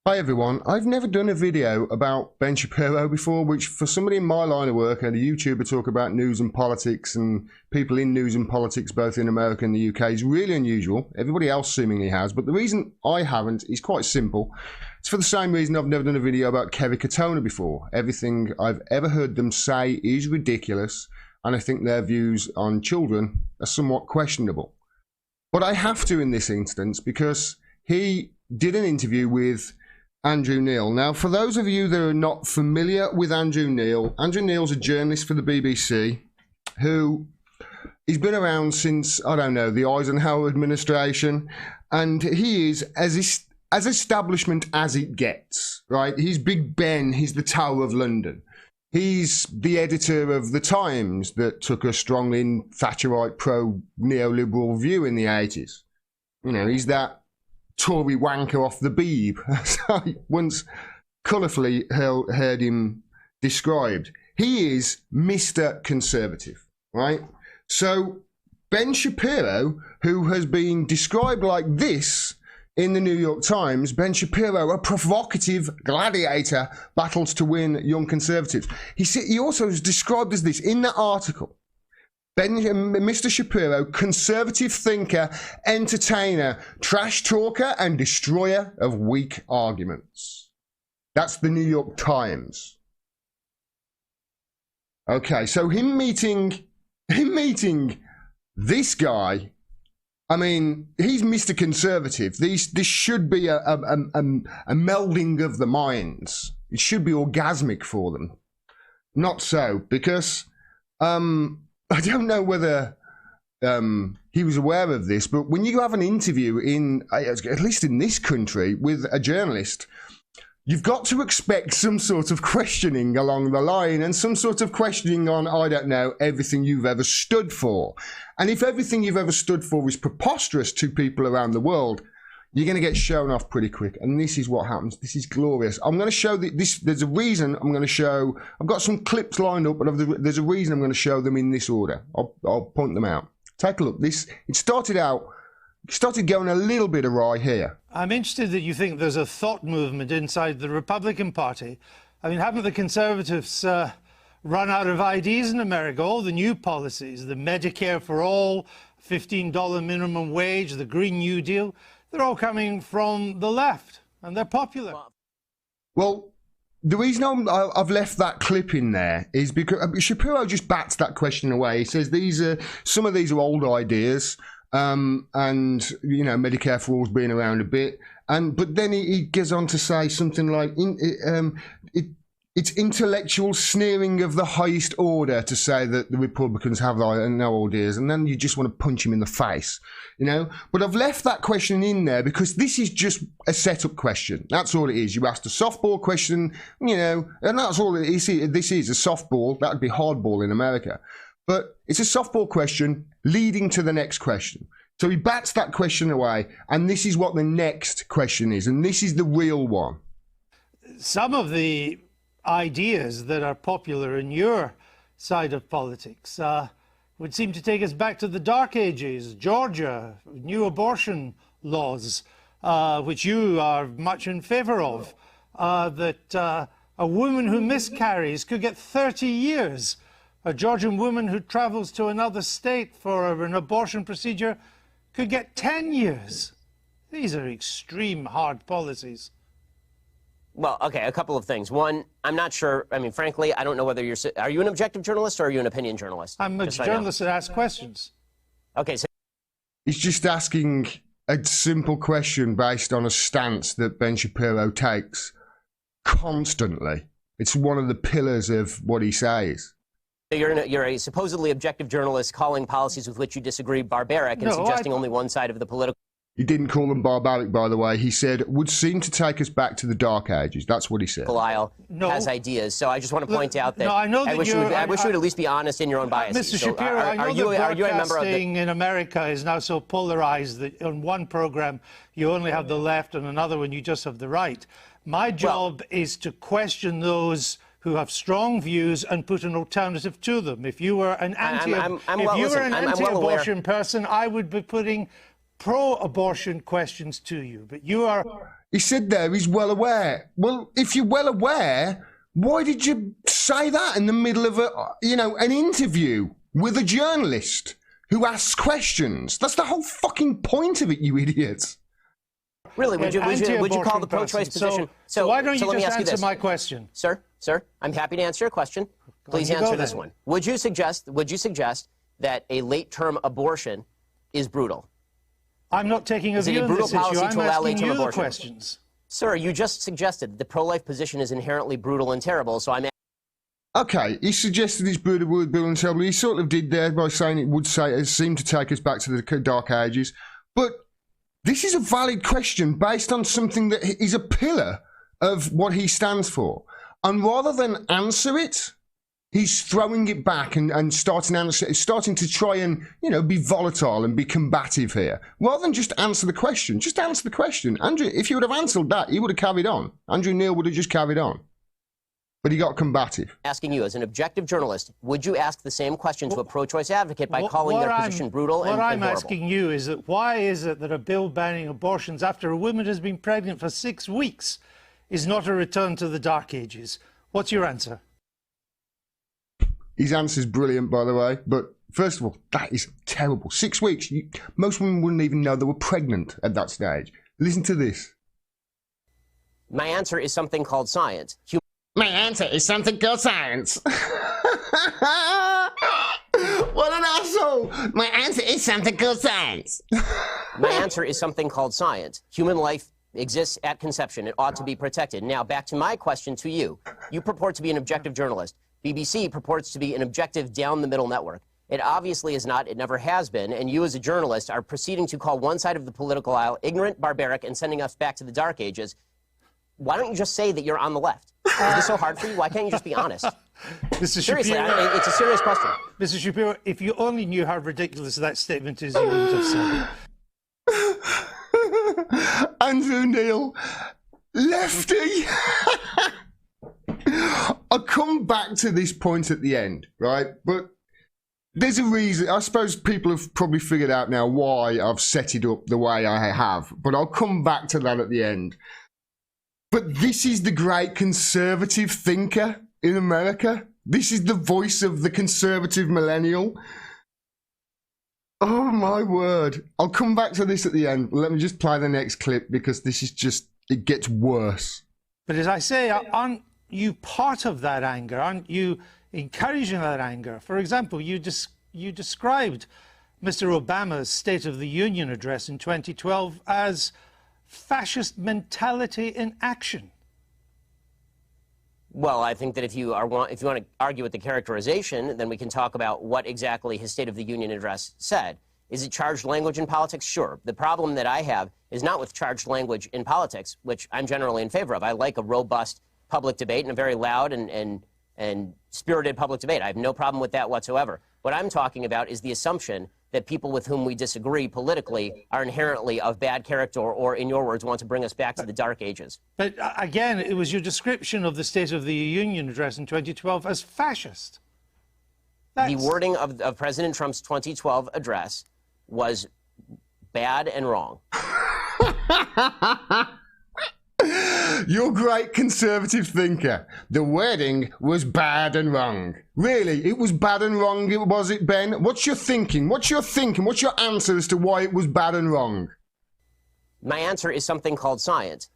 Hi everyone, I've never done a video about Ben Shapiro before, which for somebody in my line of work and a YouTuber talk about news and politics and people in news and politics both in America and the UK is really unusual. Everybody else seemingly has, but the reason I haven't is quite simple. It's for the same reason I've never done a video about Kerry Katona before. Everything I've ever heard them say is ridiculous, and I think their views on children are somewhat questionable. But I have to in this instance because he did an interview with Andrew Neil. Now, for those of you that are not familiar with Andrew Neil's a journalist for the BBC who he's been around since, I don't know, the Eisenhower administration, and he is as establishment as it gets, right? He's Big Ben, he's the Tower of London. He's the editor of The Times that took a strongly Thatcherite pro-neoliberal view in the 80s. You know, he's that Tory wanker off the Beeb, as I once colourfully heard him described. He is Mr. Conservative, right? So Ben Shapiro, who has been described like this in the New York Times, Ben Shapiro, a provocative gladiator, battles to win young conservatives. He also is described as this in that article. Mr. Shapiro, conservative thinker, entertainer, trash talker, and destroyer of weak arguments. That's the New York Times. Okay, so him meeting this guy, I mean, he's Mr. Conservative. This should be a melding of the minds. It should be orgasmic for them. Not so, because I don't know whether he was aware of this, but when you have an interview in, at least in this country, with a journalist, you've got to expect some sort of questioning along the line and some sort of questioning on, I don't know, everything you've ever stood for. And if everything you've ever stood for is preposterous to people around the world, you're going to get shown off pretty quick. And this is what happens. This is glorious. I'm going to show this. There's a reason I'm going to show. I've got some clips lined up, but there's a reason I'm going to show them in this order. I'll point them out. Take a look. It started going a little bit awry here. I'm interested that you think there's a thought movement inside the Republican Party. I mean, haven't the Conservatives run out of ideas in America? All the new policies, the Medicare for all, $15 minimum wage, the Green New Deal, they're all coming from the left, and they're popular. Well, the reason I've left that clip in there is because Shapiro just bats that question away. He says some of these are old ideas, and you know, Medicare for all's been around a bit, but then he goes on to say something like it's intellectual sneering of the highest order to say that the Republicans have no ideas, and then you just want to punch him in the face, you know. But I've left that question in there because this is just a setup question. That's all it is. You asked a softball question, you know, and that's all it is. This is a softball. That would be hardball in America. But it's a softball question leading to the next question. So he bats that question away, and this is what the next question is, and this is the real one. Some of the ideas that are popular in your side of politics would seem to take us back to the Dark Ages. Georgia, new abortion laws, which you are much in favour of, that a woman who miscarries could get 30 years. A Georgian woman who travels to another state for an abortion procedure could get 10 years. These are extreme hard policies. Well, okay, a couple of things. One, I'm not sure, I mean, frankly, I don't know whether are you an objective journalist or are you an opinion journalist? I'm a journalist that asks questions. Okay, so he's just asking a simple question based on a stance that Ben Shapiro takes constantly. It's one of the pillars of what he says. You're a supposedly objective journalist calling policies with which you disagree barbaric and suggesting only one side of the political... He didn't call them barbaric, by the way. He said, would seem to take us back to the Dark Ages. That's what he said. Aisle has ideas. So I just want to point out that, I know that I wish you would at least be honest in your own biases. Mr. Shapiro, I know that broadcasting in America is now so polarized that on one program you only have the left and another one you just have the right. My job is to question those who have strong views and put an alternative to them. If you were an anti-abortion person, I would be putting pro-abortion questions to you. But you are... He said there he's well aware. Well, if you're well aware, why did you say that in the middle of an interview with a journalist who asks questions? That's the whole fucking point of it, you idiots. Really, would you call the pro-choice position? So why don't you just answer my question? Sir, I'm happy to answer your question. Please answer this one. Would you suggest that a late-term abortion is brutal? I'm not taking a view on this issue. I'm asking you the questions. Sir, you just suggested that the pro-life position is inherently brutal and terrible, so I'm... Okay, he suggested it's brutal and terrible. He sort of did there by saying it seemed to take us back to the Dark Ages. But this is a valid question based on something that is a pillar of what he stands for. And rather than answer it, he's throwing it back and starting to try and, be volatile and be combative here. Rather than just answer the question, just answer the question. Andrew, if you would have answered that, he would have carried on. Andrew Neil would have just carried on. But he got combative. Asking you, as an objective journalist, would you ask the same question to a pro-choice advocate by calling their position brutal and horrible? What I'm asking you is that why is it that a bill banning abortions after a woman has been pregnant for 6 weeks is not a return to the Dark Ages? What's your answer? His answer's brilliant, by the way. But first of all, that is terrible. 6 weeks. Most women wouldn't even know they were pregnant at that stage. Listen to this. My answer is something called science. My answer is something called science. What an asshole. My answer is something called science. My answer is something called science. Human life exists at conception. It ought to be protected. Now, back to my question to you. You purport to be an objective journalist. BBC purports to be an objective down-the-middle network. It obviously is not. It never has been. And you, as a journalist, are proceeding to call one side of the political aisle ignorant, barbaric, and sending us back to the Dark Ages. Why don't you just say that you're on the left? Is this so hard for you? Why can't you just be honest? Seriously, it's a serious question. Mr. Shapiro, if you only knew how ridiculous that statement is, you wouldn't have said it. Andrew Neil, lefty. I'll come back to this point at the end, right? But there's a reason. I suppose people have probably figured out now why I've set it up the way I have. But I'll come back to that at the end. But this is the great conservative thinker in America. This is the voice of the conservative millennial. Oh, my word. I'll come back to this at the end. Let me just play the next clip because this is just, it gets worse. But as I say, aren't you part of that anger? Aren't you encouraging that anger? For example, you described Mr. Obama's State of the Union address in 2012 as fascist mentality in action. Well, I think that if you want to argue with the characterization, then we can talk about what exactly his State of the Union address said. Is it charged language in politics? Sure. The problem that I have is not with charged language in politics, which I'm generally in favor of. I like a robust public debate and a very loud and spirited public debate. I have no problem with that whatsoever. What I'm talking about is the assumption that people with whom we disagree politically are inherently of bad character or, in your words, want to bring us back to the Dark Ages. But again, it was your description of the State of the Union address in 2012 as fascist. The wording of President Trump's 2012 address was bad and wrong. You're a great conservative thinker. The wording was bad and wrong. Really, it was bad and wrong, was it, Ben? What's your thinking? What's your answer as to why it was bad and wrong? My answer is something called science.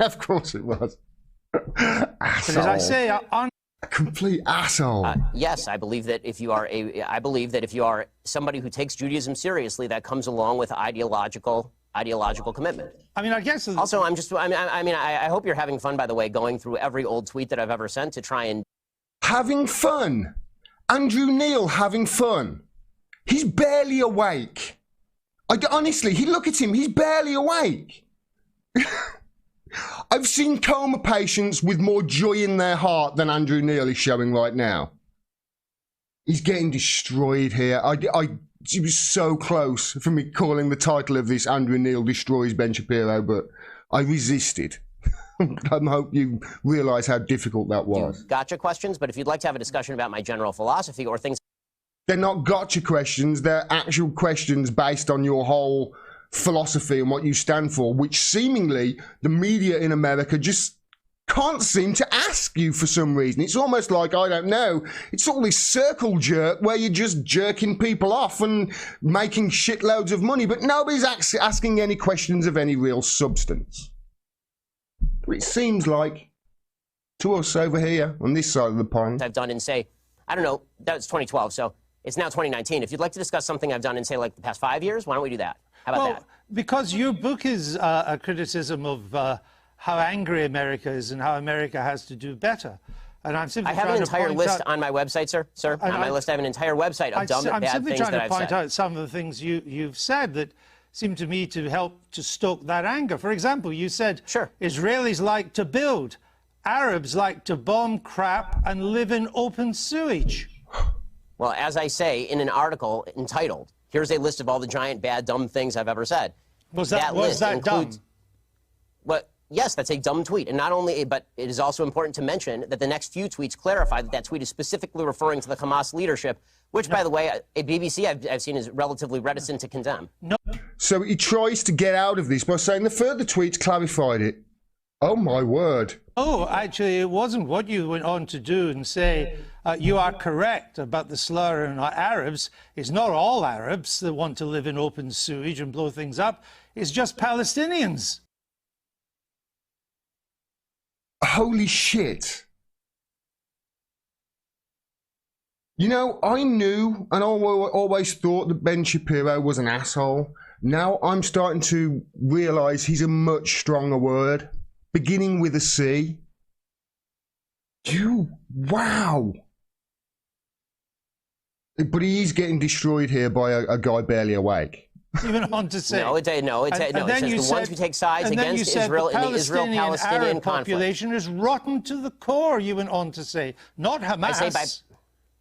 Of course it was. But as I say, a complete asshole. Yes, I believe that if you are somebody who takes Judaism seriously, that comes along with ideological commitment. I mean, I guess. Also, I hope you're having fun, by the way, going through every old tweet that I've ever sent to try and. Having fun. Andrew Neil having fun. He's barely awake. Honestly, look at him. He's barely awake. I've seen coma patients with more joy in their heart than Andrew Neil is showing right now. He's getting destroyed here. It was so close for me calling the title of this Andrew Neil Destroys Ben Shapiro, but I resisted. I hope you realise how difficult that was. Gotcha questions, but if you'd like to have a discussion about my general philosophy or things... They're not gotcha questions, they're actual questions based on your whole philosophy and what you stand for, which seemingly the media in America just can't seem to ask you for some reason. It's almost like, I don't know, it's all this circle jerk where you're just jerking people off and making shitloads of money, but nobody's asking any questions of any real substance. It seems like to us over here on this side of the pond. I've done in, say, I don't know, that was 2012, so it's now 2019. If you'd like to discuss something I've done in, say, like the past 5 years, why don't we do that? How about that? Because your book is a criticism of how angry America is and how America has to do better. And I'm simply I have an entire list on my website, sir. On my list, I have an entire website of dumb, bad things that I've said. I'm simply trying to point out some of the things you've said that seem to me to help to stoke that anger. For example, you said Israelis like to build, Arabs like to bomb crap and live in open sewage. Well, as I say in an article entitled, here's a list of all the giant, bad, dumb things I've ever said. Was that dumb? Yes, that's a dumb tweet. And not only, but it is also important to mention that the next few tweets clarify that that tweet is specifically referring to the Hamas leadership, which, by the way, a BBC I've seen is relatively reticent to condemn. No. So he tries to get out of this by saying the further tweets clarified it. Oh, my word. Oh, actually, it wasn't what you went on to do and say. You are correct about the slur on Arabs. It's not all Arabs that want to live in open sewage and blow things up. It's just Palestinians. Holy shit. You know, I knew and always thought that Ben Shapiro was an asshole. Now I'm starting to realise he's a much stronger word, beginning with a C. Wow. But he is getting destroyed here by a guy barely awake. Even on to say it says the ones who take sides against Israel in the Israel-Palestinian population is rotten to the core. You went on to say, not Hamas,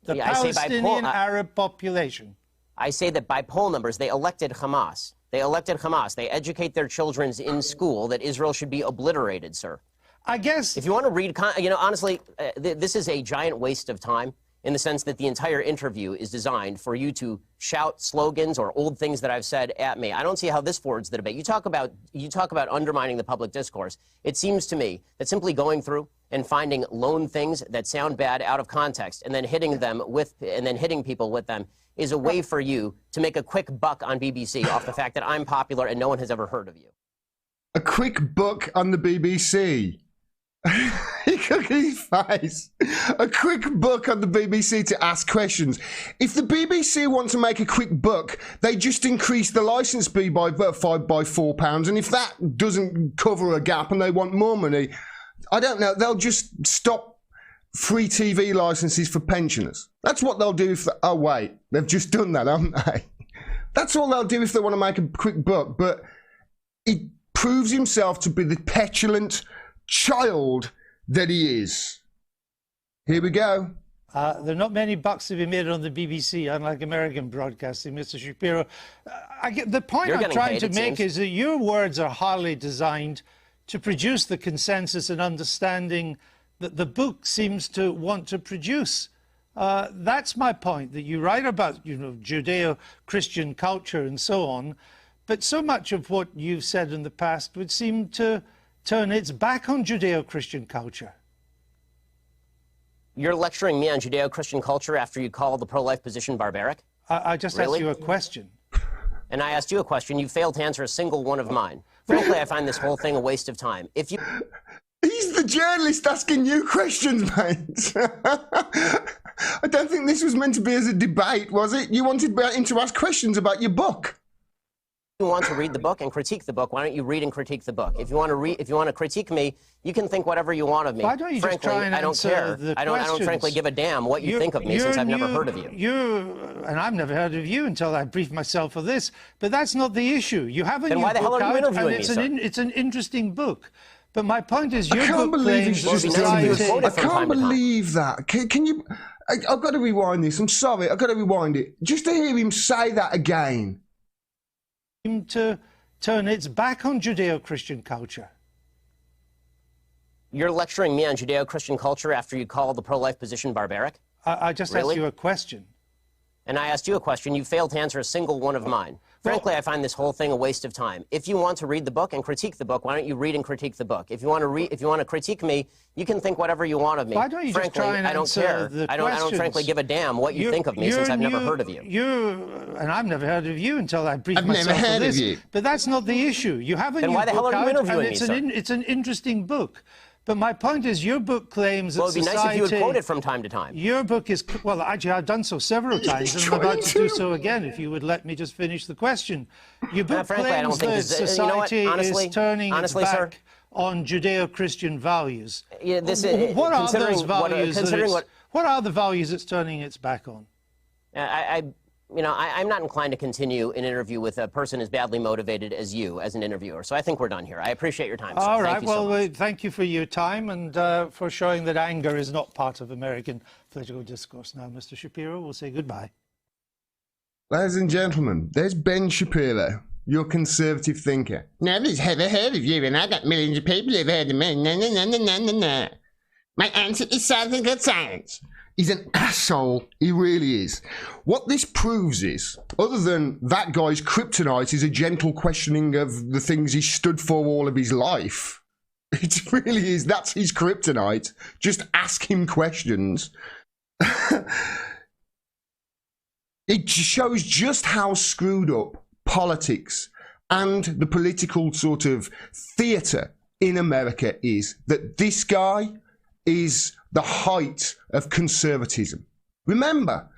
the Palestinian Arab population. I say that by poll numbers, they elected Hamas. They elected Hamas. They educate their children in school that Israel should be obliterated, sir. I guess if you want to read, honestly, this is a giant waste of time. In the sense that the entire interview is designed for you to shout slogans or old things that I've said at me. I don't see how this forwards the debate. You talk about undermining the public discourse. It seems to me that simply going through and finding lone things that sound bad out of context and then hitting people with them is a way for you to make a quick buck on BBC off the fact that I'm popular and no one has ever heard of you. A quick buck on the BBC. He cooked his face. A quick buck on the BBC to ask questions. If the BBC want to make a quick buck, they just increase the licence fee by £4. And if that doesn't cover a gap and they want more money, I don't know, they'll just stop free TV licences for pensioners. That's what they'll do if oh wait, they've just done that, haven't they? That's all they'll do if they want to make a quick buck. But he proves himself to be the petulant child that he is. Here we go. There are not many bucks to be made on the BBC, unlike American broadcasting, Mr. Shapiro. The point I'm trying to make is that your words are hardly designed to produce the consensus and understanding that the book seems to want to produce. That's my point, that you write about, Judeo-Christian culture and so on, but so much of what you've said in the past would seem to turn its back on Judeo-Christian culture. You're lecturing me on Judeo-Christian culture after you call the pro-life position barbaric? I just asked you a question. And I asked you a question. You failed to answer a single one of mine. Frankly, I find this whole thing a waste of time. He's the journalist asking you questions, mate. I don't think this was meant to be as a debate, was it? You wanted him to ask questions about your book. If you want to read the book and critique the book, why don't you read and critique the book? If you want to critique me, you can think whatever you want of me. Why don't you frankly, just try and I don't care. I don't frankly give a damn what you think of me since I've never heard of you. And I've never heard of you until I briefed myself for this. But that's not the issue. You have a new book out, then why the hell are you interviewing me, sir? It's an interesting book. But my point is, your book claims I can't believe that. Can you? I've got to rewind this. I'm sorry. I've got to rewind it just to hear him say that again. To turn its back on Judeo-Christian culture. You're lecturing me on Judeo-Christian culture after you call the pro-life position barbaric? I just Really? asked you a question. And I asked you a question. You failed to answer a single one of mine. Frankly, I find this whole thing a waste of time. If you want to read the book and critique the book, why don't you read and critique the book? If you want to critique me, you can think whatever you want of me. Why don't you frankly, just try and I don't answer care. the I don't frankly give a damn what you think of me since I've never heard of you. And I've never heard of you until I briefed myself never heard of this. of you. But that's not the issue. You have a Then new why the hell book are you out, interviewing and me, sir? it's an interesting book. But my point is, your book claims that Well, it'd be nice if you would quote it from time to time. Your book is, well, actually, I've done so several times, and I'm about to do so again, if you would let me just finish the question. Your book frankly, I don't claims think that you know what? society Honestly, is turning its sir, back on Judeo-Christian values. Yeah, this What are considering those values? considering what are the values it's turning its back on? I'm not inclined to continue an interview with a person as badly motivated as you as an interviewer. So I think we're done here. I appreciate your time, sir. All right. Thank you so Well, much. thank you for your time and for showing that anger is not part of American political discourse. Now, Mr. Shapiro, we'll say goodbye. Ladies and gentlemen, there's Ben Shapiro, your conservative thinker. Nobody's ever heard of you, and I got millions of people who've heard of me. No. My answer is something good science. He's an asshole. He really is. What this proves is, other than that guy's kryptonite is a gentle questioning of the things he stood for all of his life. It really is. That's his kryptonite. Just ask him questions. It shows just how screwed up politics and the political sort of theatre in America is. That this guy is the height of conservatism. Remember,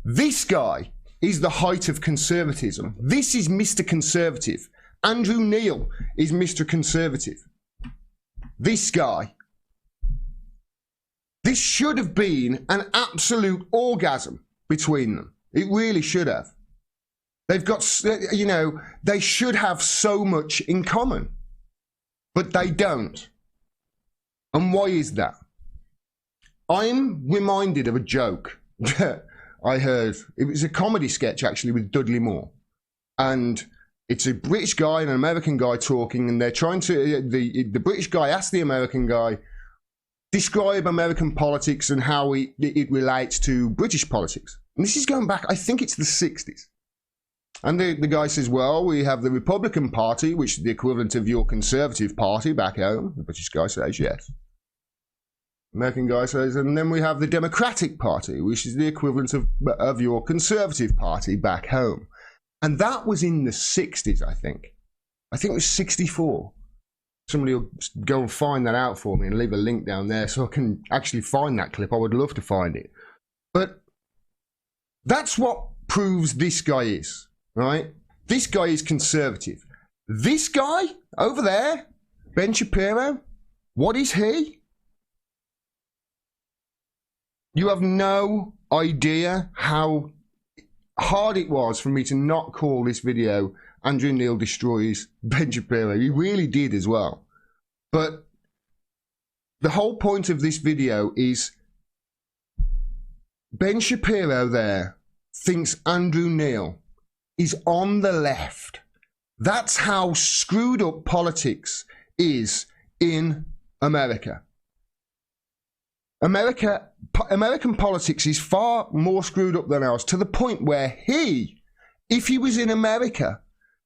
this guy is the height of conservatism. This is Mr. Conservative. Andrew Neil is Mr. Conservative. This guy. This should have been an absolute orgasm between them. It really should have. They've got, they should have so much in common. But they don't. And why is that? I'm reminded of a joke that I heard. It was a comedy sketch, actually, with Dudley Moore. And it's a British guy and an American guy talking, and they're trying to... The British guy asked the American guy, describe American politics and how it relates to British politics. And this is going back, I think it's the 60s. And the guy says, well, we have the Republican Party, which is the equivalent of your Conservative Party back home. The British guy says, yes. American guy says, and then we have the Democratic Party, which is the equivalent of your Conservative Party back home. And that was in the 60s, I think. I think it was 64. Somebody will go and find that out for me and leave a link down there so I can actually find that clip. I would love to find it. But that's what proves this guy is, right? This guy is conservative. This guy over there, Ben Shapiro, what is he? You have no idea how hard it was for me to not call this video Andrew Neil Destroys Ben Shapiro. He really did as well. But the whole point of this video is Ben Shapiro there thinks Andrew Neil is on the left. That's how screwed up politics is in America. American politics is far more screwed up than ours, to the point where if he was in America,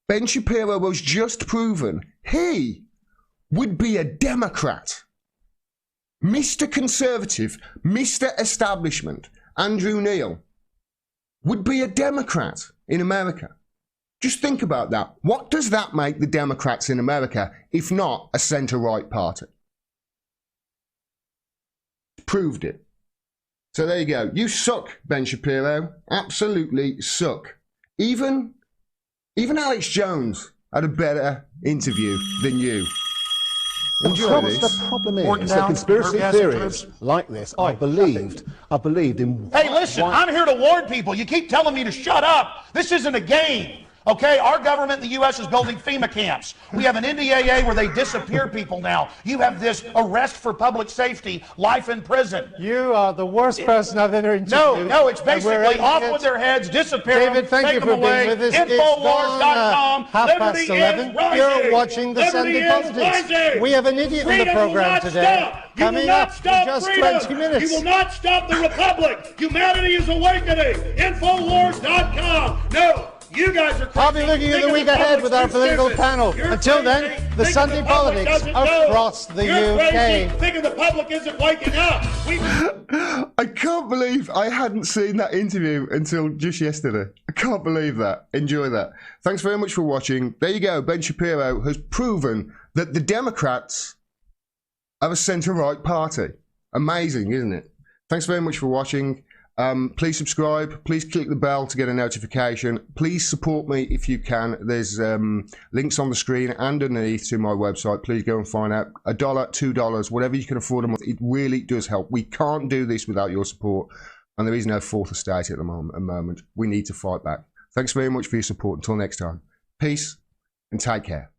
Ben Shapiro was just proven he would be a Democrat. Mr. Conservative, Mr. Establishment, Andrew Neil would be a Democrat in America. Just think about that. What does that make the Democrats in America, if not a centre-right party? Proved it. So there you go. You suck, Ben Shapiro. Absolutely suck. Even Alex Jones had a better interview than you. Enjoy this. The problem is that conspiracy theories like this are believed in. Hey, listen, I'm here to warn people. You keep telling me to shut up. This isn't a game. Okay, our government in the U.S. is building FEMA camps. We have an NDAA where they disappear people now. You have this arrest for public safety, life in prison. You are the worst person I've ever interviewed. No, it's basically off with their heads, disappear David, them, thank take you them for away. being with us. Infowars.com. It's gone, Liberty 11:30. is rising. You're watching the Liberty Sunday is Politics. rising. We have an idiot in the Freedom will program not today. stop. You Coming will not up stop in just freedom. 20 minutes. You will not stop the republic. Humanity is awakening. Infowars.com. No. You guys are crazy. I'll be looking at the week ahead with our political panel. Until then, the Sunday Politics across the UK. Thinking the public isn't waking up. I can't believe I hadn't seen that interview until just yesterday. I can't believe that. Enjoy that. Thanks very much for watching. There you go. Ben Shapiro has proven that the Democrats are a centre-right party. Amazing, isn't it? Thanks very much for watching. Please subscribe. Please click the bell to get a notification. Please support me if you can. There's links on the screen and underneath to my website. Please go and find out. $1, $2, whatever you can afford a month. It really does help. We can't do this without your support, and there is no fourth estate at the moment. We need to fight back. Thanks very much for your support. Until next time, peace and take care.